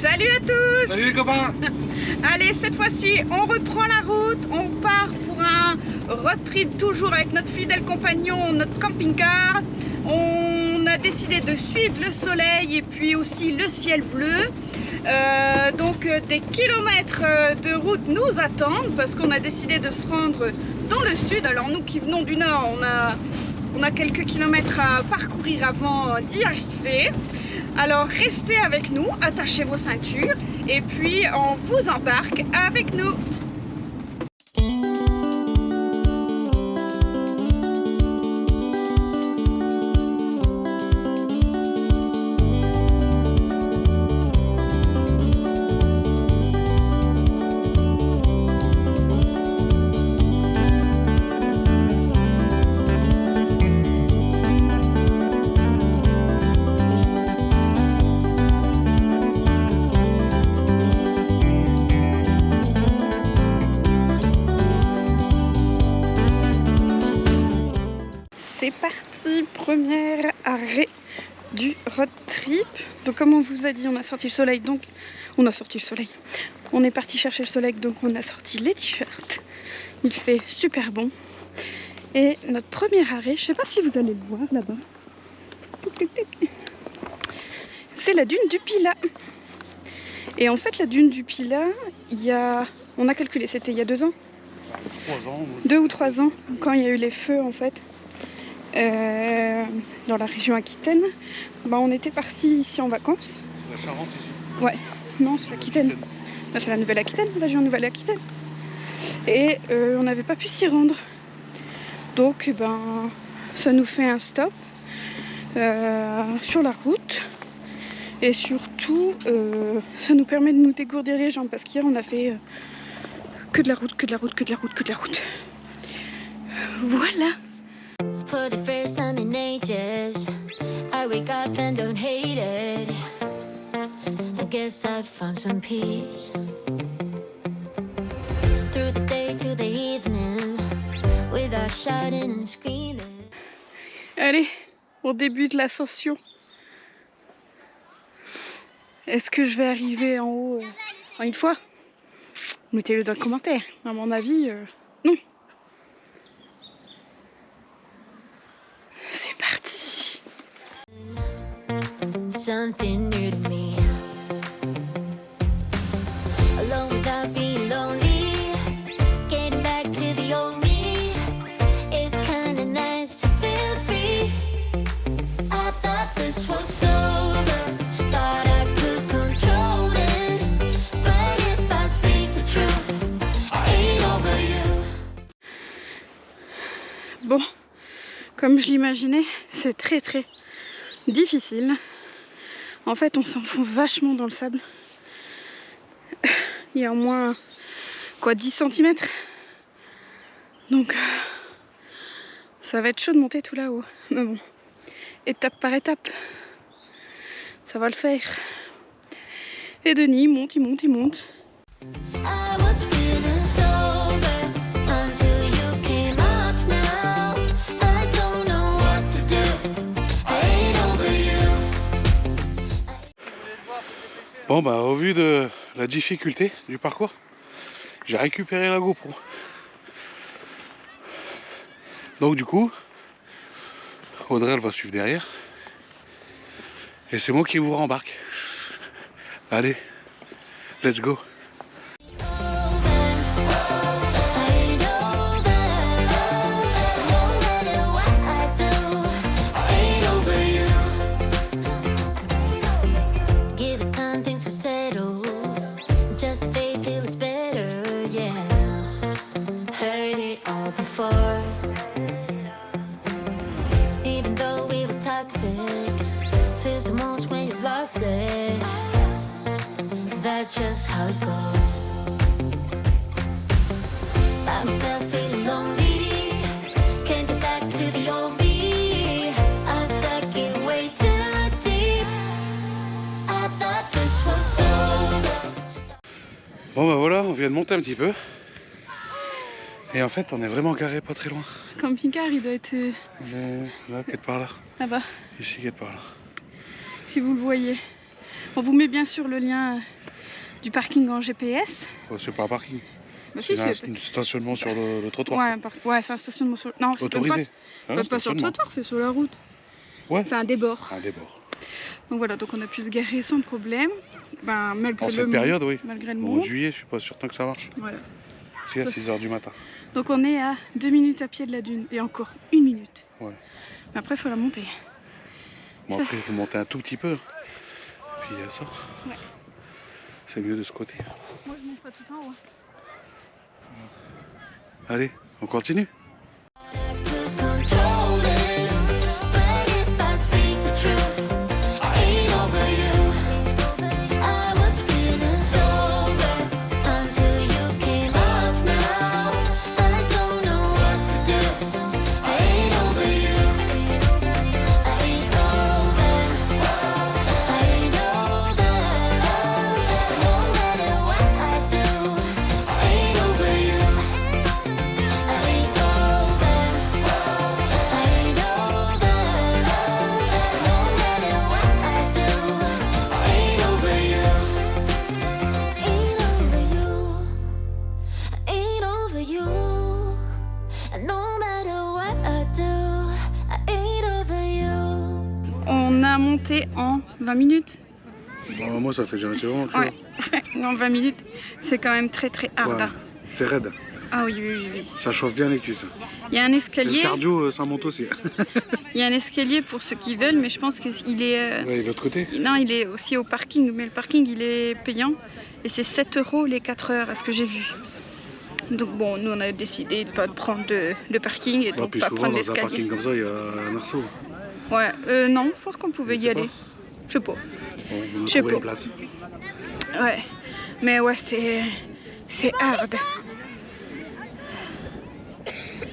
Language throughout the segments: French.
Salut à tous! Salut les copains! Allez, cette fois-ci, on reprend la route. On part pour un road trip toujours avec notre fidèle compagnon, notre camping-car. On a décidé de suivre le soleil et puis aussi le ciel bleu. Donc des kilomètres de route nous attendent parce qu'on a décidé de se rendre dans le sud. Alors nous qui venons du nord, on a quelques kilomètres à parcourir avant d'y arriver. Alors restez avec nous, attachez vos ceintures et puis on vous embarque avec nous. C'est parti, premier arrêt du road trip. Donc comme on vous a dit, on a sorti le soleil, donc on est parti chercher le soleil, donc on a sorti les t-shirts. Il fait super bon. Et notre premier arrêt, je sais pas si vous allez le voir là-bas, c'est la dune du Pilat. Et en fait la dune du Pilat, on a calculé, c'était il y a 2 ans, 3 ans. 2 ou 3 ans, quand il y a eu les feux en fait. Dans la région Aquitaine, on était parti ici en vacances. La Charente ici? Ouais, non, c'est l'Aquitaine. C'est la Nouvelle-Aquitaine, la région Nouvelle-Aquitaine. Et on n'avait pas pu s'y rendre. Donc, ça nous fait un stop sur la route. Et surtout, ça nous permet de nous dégourdir les jambes parce qu'hier on a fait que de la route. Voilà. For the first time in ages, I wake up and don't hate it. I guess I found some peace. Through the day to the evening, without shouting and screaming. Allez, on débute l'ascension. Est-ce que je vais arriver en haut en une fois? Mettez-le dans le commentaire. À mon avis, non. Something new to me. Alone without being lonely. Getting back to the old me. It's kinda nice to feel free. I thought this was sober. Thought I could control it. But if I speak the truth, I ain't over you. Bon, comme je l'imaginais, c'est très difficile. En fait, on s'enfonce vachement dans le sable. Il y a au moins 10 cm. Donc ça va être chaud de monter tout là-haut. Mais bon, étape par étape, ça va le faire. Et Denis il monte. I was feeling sober until you came up now. I don't know what to do. I ain't over you. Bon au vu de la difficulté du parcours, j'ai récupéré la GoPro. Donc du coup, Audrey elle va suivre derrière. Et c'est moi qui vous rembarque. Allez, let's go. Even though we were toxic, feels the most when you've lost it. That's just how it goes. I'm still feeling lonely. Can't get back to the old me. I'm stuck in way too deep. I thought this was so. Bon voilà, on vient de monter un petit peu. Et en fait, on est vraiment garé pas très loin. Camping-car, il doit être Là, quelque part là. là-bas, Ici, quelque part là. si vous le voyez. On vous met bien sûr le lien du parking en GPS. Oh, c'est pas un parking. Bah, si, C'est si. un stationnement sur le trottoir. Ouais, ouais, c'est un stationnement sur... Non, c'est même Autorisé. pas, Hein, pas sur le stationnement. trottoir, c'est sur la route. Ouais. C'est un débord. Un débord. Donc voilà, donc on a pu se garer sans problème. Ben, malgré En le cette période, oui. malgré le Au mois monde. de juillet, je suis pas certain que ça marche. Voilà. C'est à 6h du matin. Donc on est à 2 minutes à pied de la dune. Et encore 1 minute. Ouais. Mais après, il faut la monter. Bon, après, il faut monter un tout petit peu. Puis il y a ça. Ouais. C'est mieux de ce côté. Moi, je monte pas tout en haut. Allez, on continue. could control it, but if I speak the truth, I ain't over you. I was feeling sober until you came up now. I don't know what to do. I ain't over you. I ain't over. I ain't over. No matter what I do, I ain't over you. I ain't over. I ain't over. No matter what I do, I ain't over you. Ain't over you. Ain't over you. No matter what I do, I ain't over you. On a monté en 20 minutes. Bon, moi, ça fait jamais vraiment le Ouais. En 20 minutes, c'est quand même très hard. Ouais. Hein. C'est raide. Ah oui, oui, oui, oui. Ça chauffe bien les cuisses. Il y a un Et le escalier. cardio, ça monte aussi. Il y a un escalier pour ceux qui veulent, mais je pense qu'il est... Ouais, et de l'autre côté. Non, il est aussi au parking, mais le parking il est payant et c'est 7 € les 4 heures à ce que j'ai vu. Donc bon, nous on a décidé de pas prendre de parking et Ouais, donc puis pas souvent, prendre dans un l'escalier. parking comme ça, il y a un arceau. Ouais, non, je pense qu'on pouvait Je y sais aller. pas. Je sais pas. Bon, on a Je sais trouvé pas. une place. Ouais, mais ouais, c'est hard.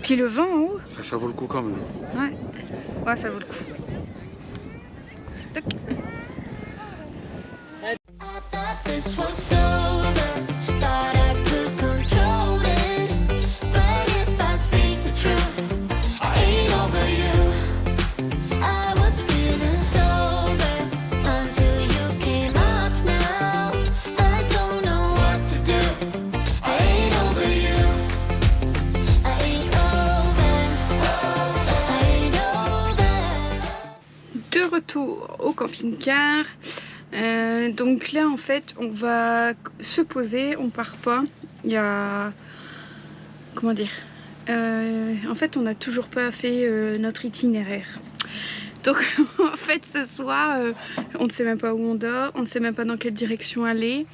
Puis le vent en haut, Ça vaut le coup quand même. ouais, ça vaut le coup. Tac. I thought this was over, thought I could control it, but if I speak the truth, I ain't over you. I was feeling sober until you came up now. I don't know what to do. I ain't over you. I ain't over. I ain't over. De retour au camping-car. Donc là en fait on va se poser, on part pas. Il y a... Comment dire, en fait on n'a toujours pas fait notre itinéraire. Donc en fait ce soir on ne sait même pas où on dort, on ne sait même pas dans quelle direction aller.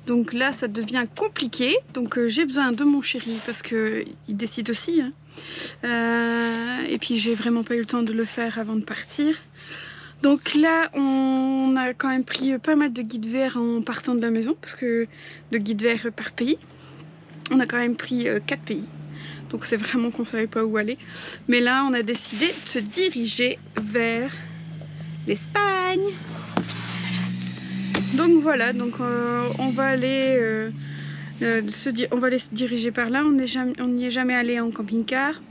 Donc là ça devient compliqué. Donc j'ai besoin de mon chéri parce que il décide aussi hein. Et puis j'ai vraiment pas eu le temps de le faire avant de partir. Donc là on a quand même pris pas mal de guides verts en partant de la maison, parce que de guides verts par pays. On a quand même pris 4 pays. Donc c'est vraiment qu'on savait pas où aller. Mais là on a décidé de se diriger vers l'Espagne. Donc voilà, donc on va aller on va aller se diriger par là. On n'y est jamais allé en camping-car.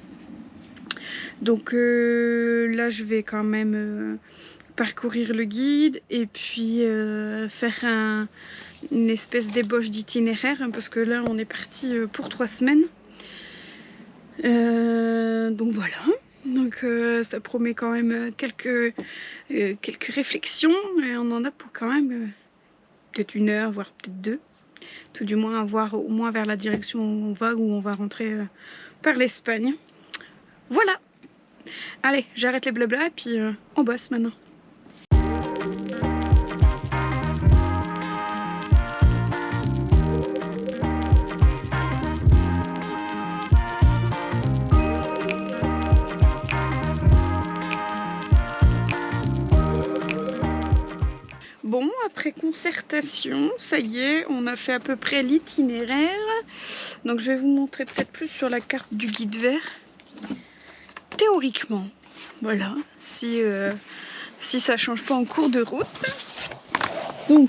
Donc là je vais quand même parcourir le guide et puis faire une espèce d'ébauche d'itinéraire hein, parce que là on est parti pour 3 semaines. Donc voilà, donc ça promet quand même quelques réflexions et on en a pour quand même peut-être 1 heure, voire peut-être 2, tout du moins à voir au moins vers la direction où on va rentrer par l'Espagne. Voilà, allez j'arrête les blabla et puis on bosse maintenant. Bon, après concertation, ça y est, on a fait à peu près l'itinéraire. Donc je vais vous montrer peut-être plus sur la carte du guide vert. Théoriquement, voilà, si ça change pas en cours de route. Donc,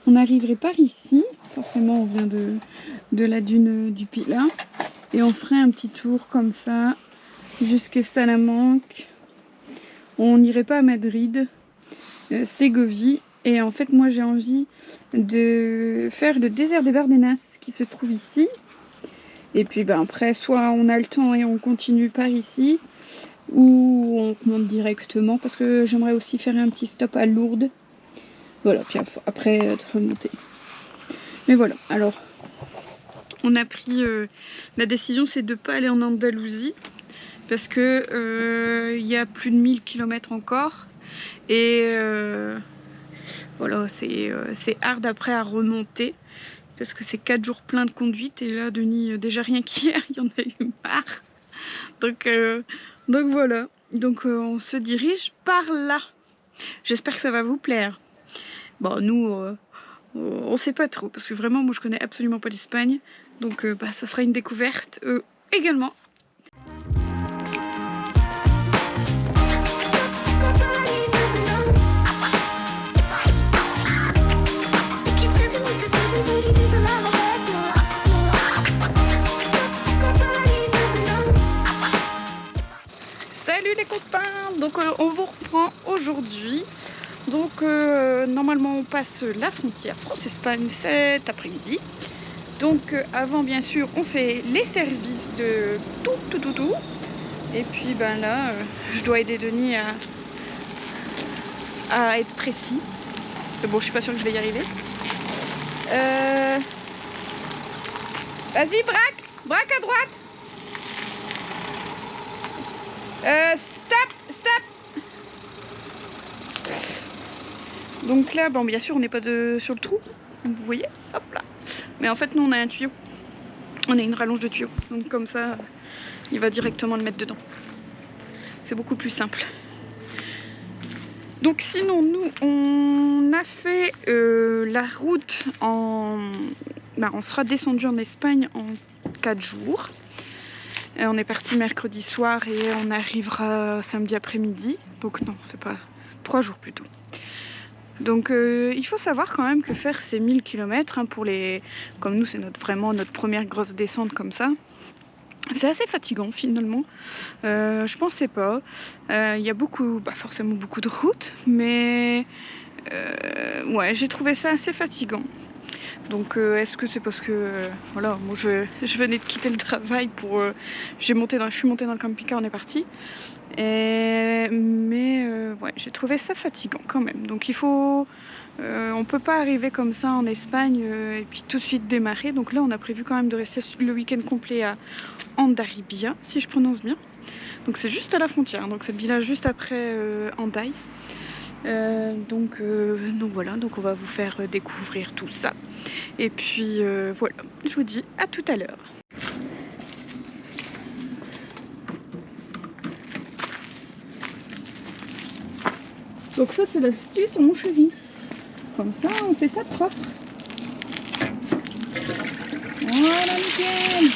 on arriverait par ici. Forcément, on vient de la dune du Pilat. Et on ferait un petit tour comme ça, jusqu'à Salamanque. On n'irait pas à Madrid. Ségovie Et en fait moi j'ai envie de faire le désert des Bardenas qui se trouve ici. Et puis ben, après soit on a le temps et on continue par ici, ou on monte directement parce que j'aimerais aussi faire un petit stop à Lourdes. Voilà, puis après de remonter. Mais voilà, alors on a pris la décision, c'est de ne pas aller en Andalousie parce que il y a plus de 1000 km encore et voilà, c'est hard après à remonter parce que c'est 4 jours pleins de conduite et là Denis déjà rien qu'hier il y en a eu marre. Donc voilà, donc on se dirige par là. J'espère que ça va vous plaire. Bon, nous on sait pas trop parce que vraiment moi je connais absolument pas l'Espagne, donc bah, ça sera une découverte également. Salut les copains, donc on vous reprend aujourd'hui. Donc normalement on passe la frontière France-Espagne cet après-midi. Donc avant bien sûr on fait les services de tout. Et puis ben là je dois aider Denis à être précis. Bon je suis pas sûre que je vais y arriver. Vas-y braque à droite. Stop. Donc là, bon, bien sûr, on n'est pas sur le trou, comme vous voyez, hop là. Mais en fait, nous, on a un tuyau. On a une rallonge de tuyau. Donc comme ça, il va directement le mettre dedans. C'est beaucoup plus simple. Donc sinon, nous, on a fait la route en... Ben, on sera descendu en Espagne en 4 jours. Et on est parti mercredi soir et on arrivera samedi après-midi. Donc non, c'est pas 3 jours plutôt. Donc il faut savoir quand même que faire ces 1000 km, hein, pour les... comme nous c'est vraiment notre première grosse descente comme ça, c'est assez fatigant finalement. Je pensais pas. Il y a beaucoup, forcément beaucoup de routes, mais ouais, j'ai trouvé ça assez fatigant. Donc est-ce que c'est parce que voilà, moi je venais de quitter le travail pour je suis montée dans le camping-car, on est parti. Mais ouais, j'ai trouvé ça fatigant quand même. Donc il faut on peut pas arriver comme ça en Espagne et puis tout de suite démarrer. Donc là on a prévu quand même de rester le week-end complet à Hondarribia, si je prononce bien. Donc c'est juste à la frontière, donc c'est le village juste après Hendaye. Donc voilà, donc on va vous faire découvrir tout ça. Et puis voilà, je vous dis à tout à l'heure. Donc ça c'est l'astuce mon chéri. Comme ça on fait ça propre. Voilà nickel.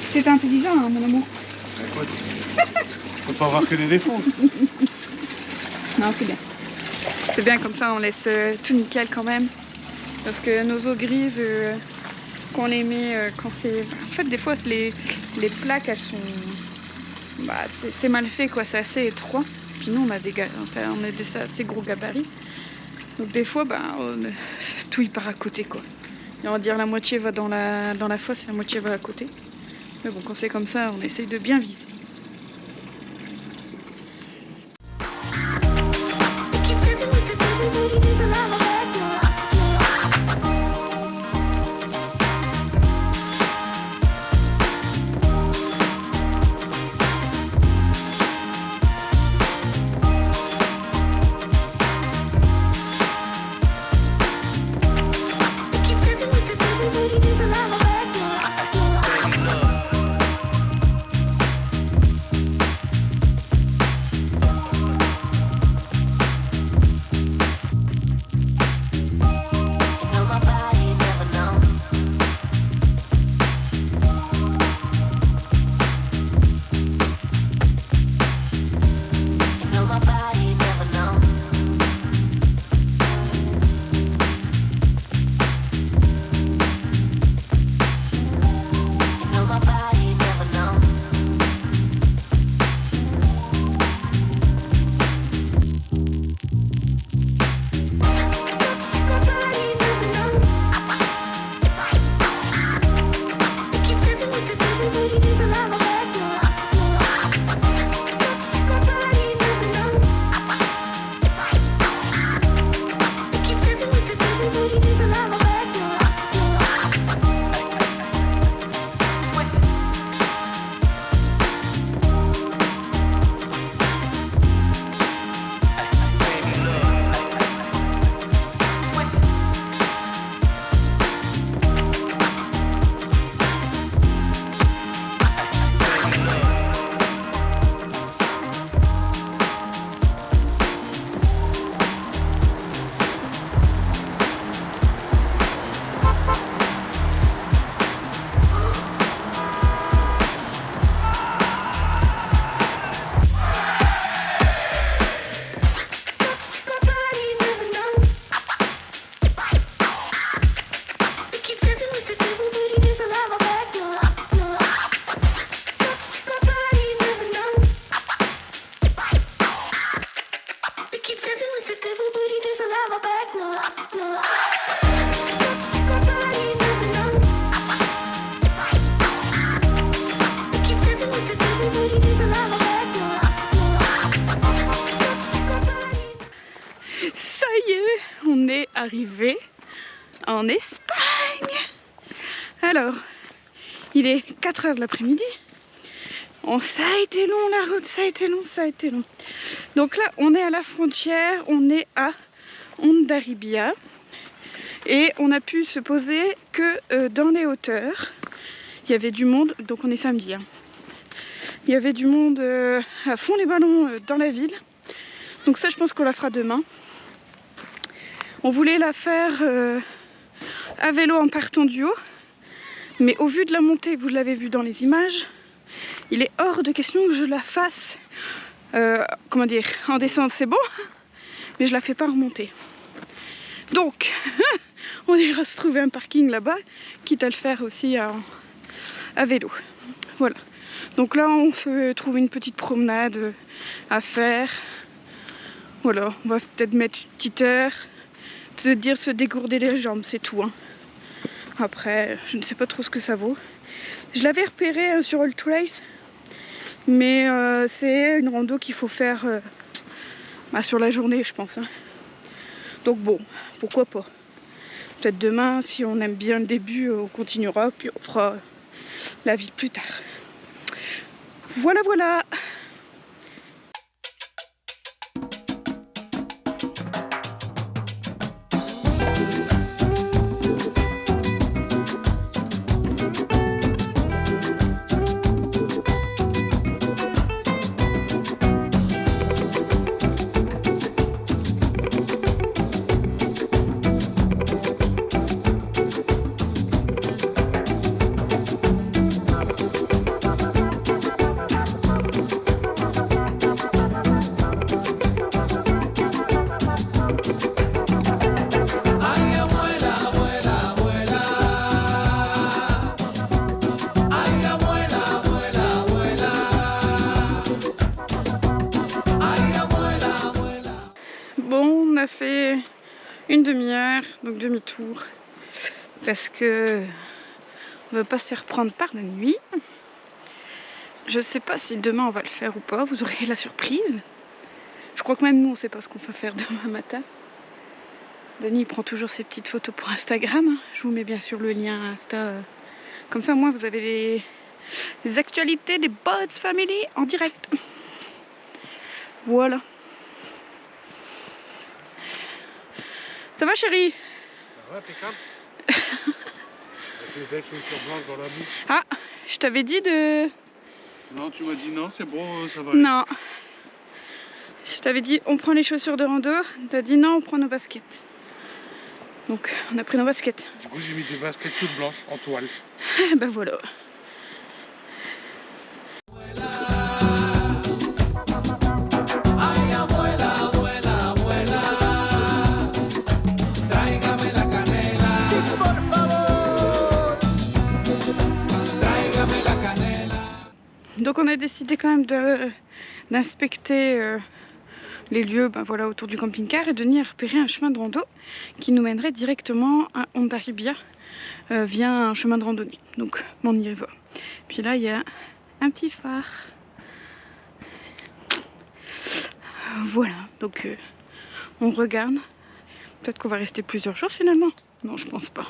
C'est intelligent hein, mon amour. Écoute, faut pas avoir que des défauts. Non c'est bien. C'est bien comme ça on laisse tout nickel quand même. Parce que nos eaux grises, qu'on les met quand c'est... En fait des fois les plaques elles sont... c'est mal fait quoi, c'est assez étroit. Puis nous on a des assez gros gabarits. Donc des fois tout il part à côté quoi. Et on va dire la moitié va dans la fosse et la moitié va à côté. Mais bon quand c'est comme ça on essaye de bien viser. back, no, no. My body never know. I keep dancing with the devil, but he doesn't have my back, no, no. My body. Ça y est, on est arrivé en Espagne. Alors, il est 4 h de l'après-midi. Oh, ça a été long la route, ça a été long, ça a été long. Donc là, on est à la frontière, on est à Hondarribia. Et on a pu se poser que dans les hauteurs. Il y avait du monde, donc on est samedi. Hein. Il y avait du monde à fond les ballons dans la ville. Donc ça, je pense qu'on la fera demain. On voulait la faire à vélo en partant du haut. Mais au vu de la montée, vous l'avez vu dans les images, il est hors de question que je la fasse, comment dire, en descente c'est bon, mais je la fais pas remonter. Donc, on ira se trouver un parking là-bas, quitte à le faire aussi à vélo. Voilà. Donc là, on se trouve une petite promenade à faire. Voilà, on va peut-être mettre une petite heure, se dégourder les jambes, c'est tout. Hein. Après, je ne sais pas trop ce que ça vaut. Je l'avais repéré sur All Trace, mais c'est une rando qu'il faut faire sur la journée, je pense. Hein. Donc bon, pourquoi pas. Peut-être demain, si on aime bien le début, on continuera, puis on fera la ville plus tard. Voilà, voilà. Bon, on a fait une demi-heure, donc demi-tour, parce que on ne veut pas se reprendre par la nuit. Je sais pas si demain on va le faire ou pas, vous aurez la surprise. Je crois que même nous on sait pas ce qu'on va faire demain matin. Denis il prend toujours ses petites photos pour Instagram. Je vous mets bien sûr le lien Insta. Comme ça, moi, vous avez les actualités des Bods Family en direct. Voilà. Ça va, chérie? Ça va, impeccable. Avec les belles chaussures blanches dans la boue. Ah, je t'avais dit de... Non, tu m'as dit non, c'est bon, ça va aller. Non. Je t'avais dit, on prend les chaussures de rando. T'as dit non, on prend nos baskets. Donc, on a pris nos baskets. Du coup, j'ai mis des baskets toutes blanches en toile. Ben voilà. Donc on a décidé quand même d'inspecter les lieux voilà, autour du camping-car et de venir repérer un chemin de rando qui nous mènerait directement à Hondarribia via un chemin de randonnée. Donc on y va. Puis là il y a un petit phare. Voilà, donc on regarde. Peut-être qu'on va rester plusieurs jours finalement. Non, je pense pas.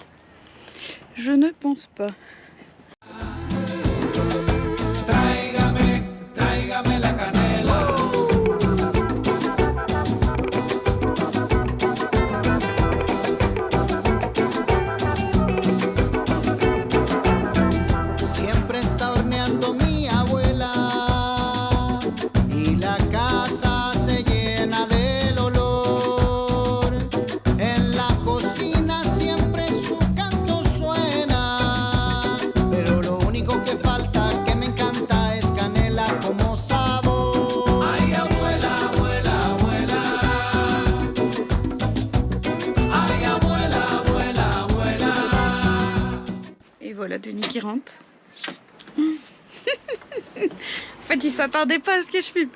Je ne pense pas. Tráigame la canela. Siempre está horneando mi abuela y la casa se llena del olor. En la cocina siempre su canto suena, pero lo único que falta que me encanta es canela como sabor. Ay, abuela, abuela, abuela. Ay, abuela, abuela, abuela. Et voilà Denis qui rentre. En fait il s'attendait pas à ce que je filme.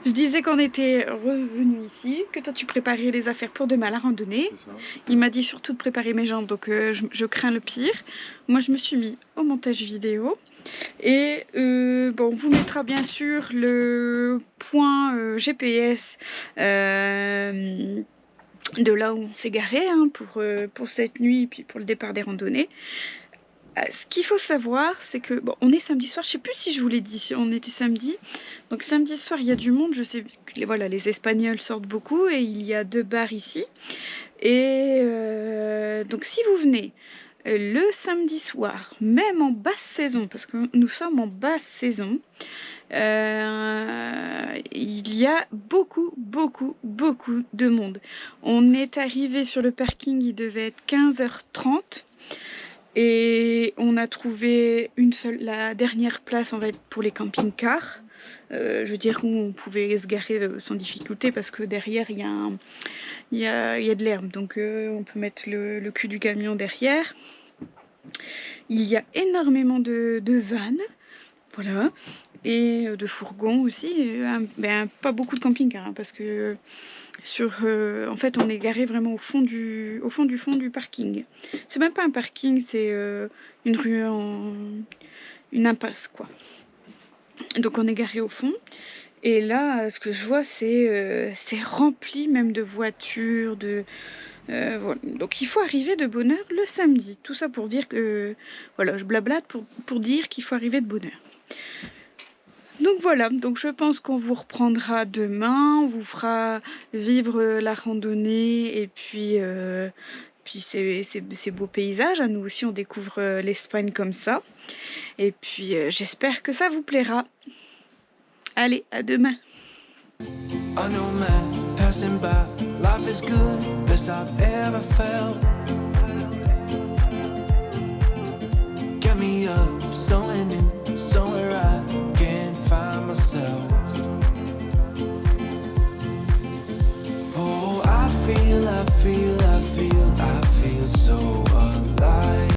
Je disais qu'on était revenu ici, que toi tu préparais les affaires pour demain la randonnée. C'est ça. Il m'a dit surtout de préparer mes jambes, donc je crains le pire. Moi je me suis mis au montage vidéo. Et bon, on vous mettra bien sûr le point GPS de là où on s'est garé hein, pour cette nuit et puis pour le départ des randonnées. Ce qu'il faut savoir, c'est que bon, on est samedi soir. Je sais plus si je vous l'ai dit, si on était samedi. Donc samedi soir, il y a du monde. Je sais que voilà, les Espagnols sortent beaucoup et il y a 2 bars ici. Et donc si vous venez le samedi soir, même en basse saison, parce que nous sommes en basse saison, il y a beaucoup de monde. On est arrivé sur le parking, il devait être 15h30 et on a trouvé la dernière place, on va être pour les camping-cars. Je veux dire où on pouvait se garer sans difficulté parce que derrière il y a de l'herbe, donc on peut mettre le cul du camion derrière. Il y a énormément de vannes, voilà, et de fourgons aussi, pas beaucoup de camping-cars hein, parce que en fait on est garé vraiment au fond du parking. C'est même pas un parking, c'est une rue une impasse quoi. Donc on est garé au fond et là ce que je vois c'est rempli même de voitures, voilà. Donc il faut arriver de bonne heure le samedi. Tout ça pour dire que voilà, je blablate pour dire qu'il faut arriver de bonne heure. Donc voilà, donc je pense qu'on vous reprendra demain, on vous fera vivre la randonnée et puis ces beaux paysages. Nous aussi on découvre l'Espagne comme ça. Et puis j'espère que ça vous plaira. Allez, à demain. Passing by, life is good, best I've ever felt. Get me up, somewhere new, somewhere I can't find myself. Oh, I feel